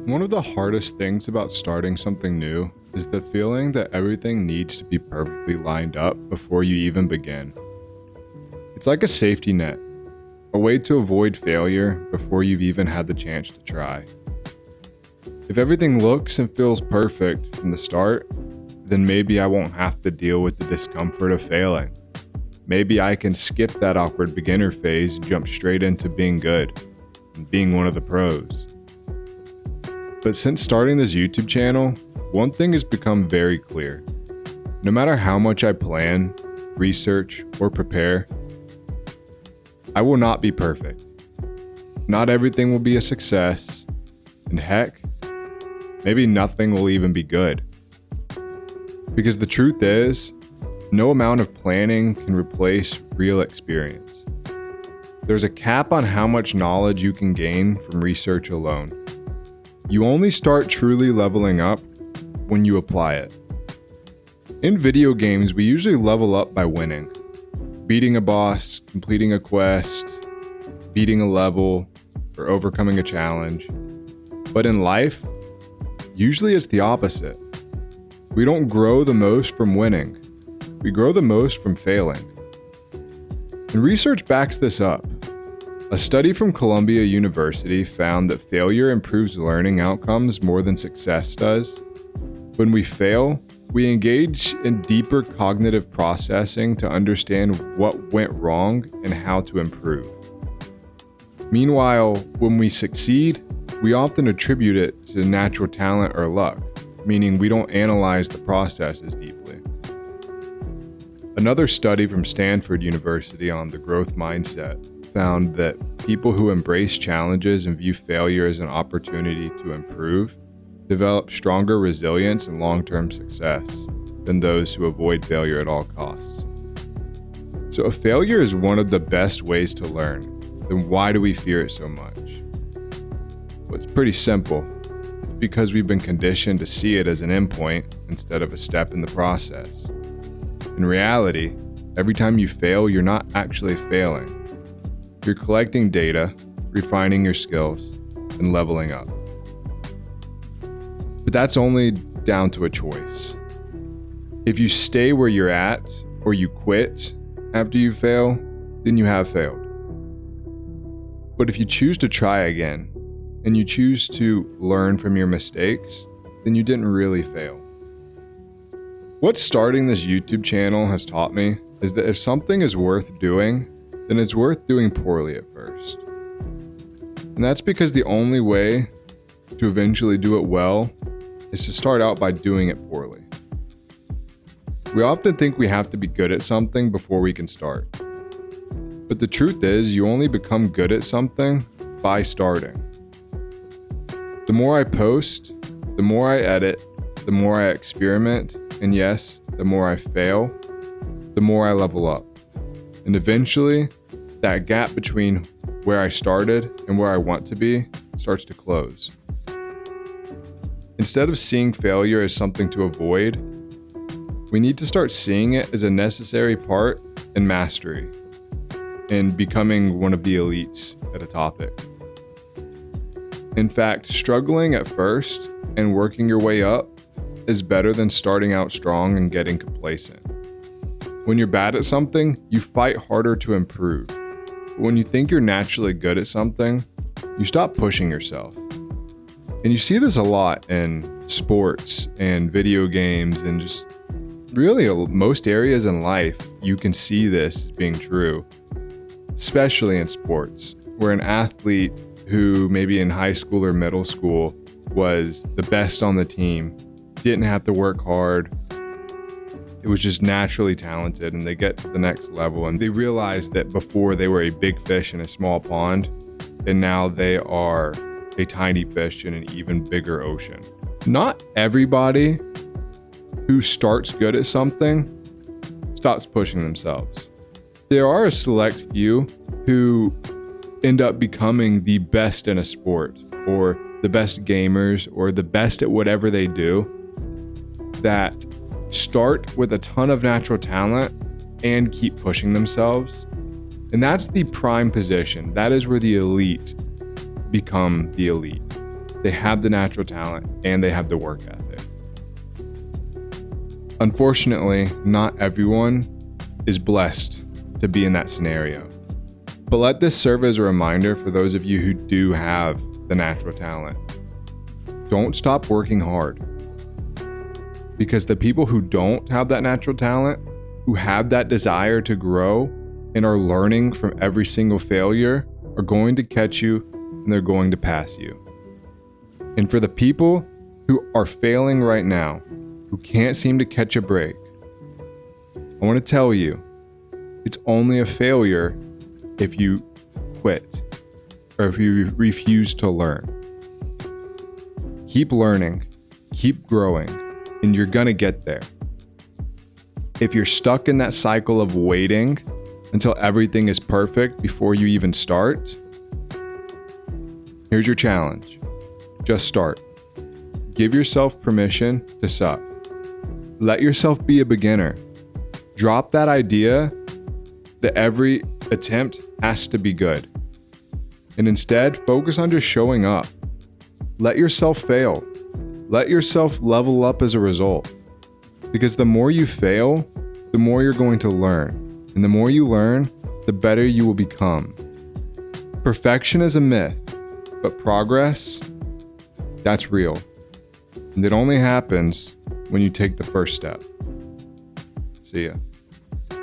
One of the hardest things about starting something new is the feeling that everything needs to be perfectly lined up before you even begin. It's like a safety net, a way to avoid failure before you've even had the chance to try. If everything looks and feels perfect from the start, then maybe I won't have to deal with the discomfort of failing. Maybe I can skip that awkward beginner phase and jump straight into being good and being one of the pros. But since starting this YouTube channel, one thing has become very clear. No matter how much I plan, research, or prepare, I will not be perfect. Not everything will be a success, and heck, maybe nothing will even be good. Because the truth is, no amount of planning can replace real experience. There's a cap on how much knowledge you can gain from research alone. You only start truly leveling up when you apply it. In video games, we usually level up by winning. Beating a boss, completing a quest, beating a level, or overcoming a challenge. But in life, usually it's the opposite. We don't grow the most from winning. We grow the most from failing. And research backs this up. A study from Columbia University found that failure improves learning outcomes more than success does. When we fail, we engage in deeper cognitive processing to understand what went wrong and how to improve. Meanwhile, when we succeed, we often attribute it to natural talent or luck, meaning we don't analyze the process as deeply. Another study from Stanford University on the growth mindset found that people who embrace challenges and view failure as an opportunity to improve develop stronger resilience and long-term success than those who avoid failure at all costs. So if failure is one of the best ways to learn, then why do we fear it so much? Well, it's pretty simple. It's because we've been conditioned to see it as an endpoint instead of a step in the process. In reality, every time you fail, you're not actually failing. You're collecting data, refining your skills, and leveling up. But that's only down to a choice. If you stay where you're at, or you quit after you fail, then you have failed. But if you choose to try again, and you choose to learn from your mistakes, then you didn't really fail. What starting this YouTube channel has taught me is that if something is worth doing, then it's worth doing poorly at first. And that's because the only way to eventually do it well is to start out by doing it poorly. We often think we have to be good at something before we can start. But the truth is, you only become good at something by starting. The more I post, the more I edit, the more I experiment, and yes, the more I fail, the more I level up. And eventually, that gap between where I started and where I want to be starts to close. Instead of seeing failure as something to avoid, we need to start seeing it as a necessary part in mastery and becoming one of the elites at a topic. In fact, struggling at first and working your way up is better than starting out strong and getting complacent. When you're bad at something, you fight harder to improve. But when you think you're naturally good at something, you stop pushing yourself. And you see this a lot in sports and video games and just really most areas in life. You can see this as being true, especially in sports, where an athlete who maybe in high school or middle school was the best on the team, didn't have to work hard, it was just naturally talented, and they get to the next level and they realize that before they were a big fish in a small pond, and now they are a tiny fish in an even bigger ocean. Not everybody who starts good at something stops pushing themselves. There are a select few who end up becoming the best in a sport, or the best gamers, or the best at whatever they do, that start with a ton of natural talent and keep pushing themselves. And that's the prime position. That is where the elite become the elite. they have the natural talent, and they have the work ethic. Unfortunately, not everyone is blessed to be in that scenario. But let this serve as a reminder for those of you who do have the natural talent. Don't stop working hard. Because the people who don't have that natural talent, who have that desire to grow and are learning from every single failure, are going to catch you and they're going to pass you. And for the people who are failing right now, who can't seem to catch a break, I want to tell you, it's only a failure if you quit or if you refuse to learn. Keep learning, keep growing, and you're gonna get there. If you're stuck in that cycle of waiting until everything is perfect before you even start, here's your challenge. Just start. Give yourself permission to suck. Let yourself be a beginner. Drop that idea that every attempt has to be good. And instead, focus on just showing up. Let yourself fail. Let yourself level up as a result. Because the more you fail, the more you're going to learn. And the more you learn, the better you will become. Perfection is a myth, but progress, that's real. And it only happens when you take the first step. See ya.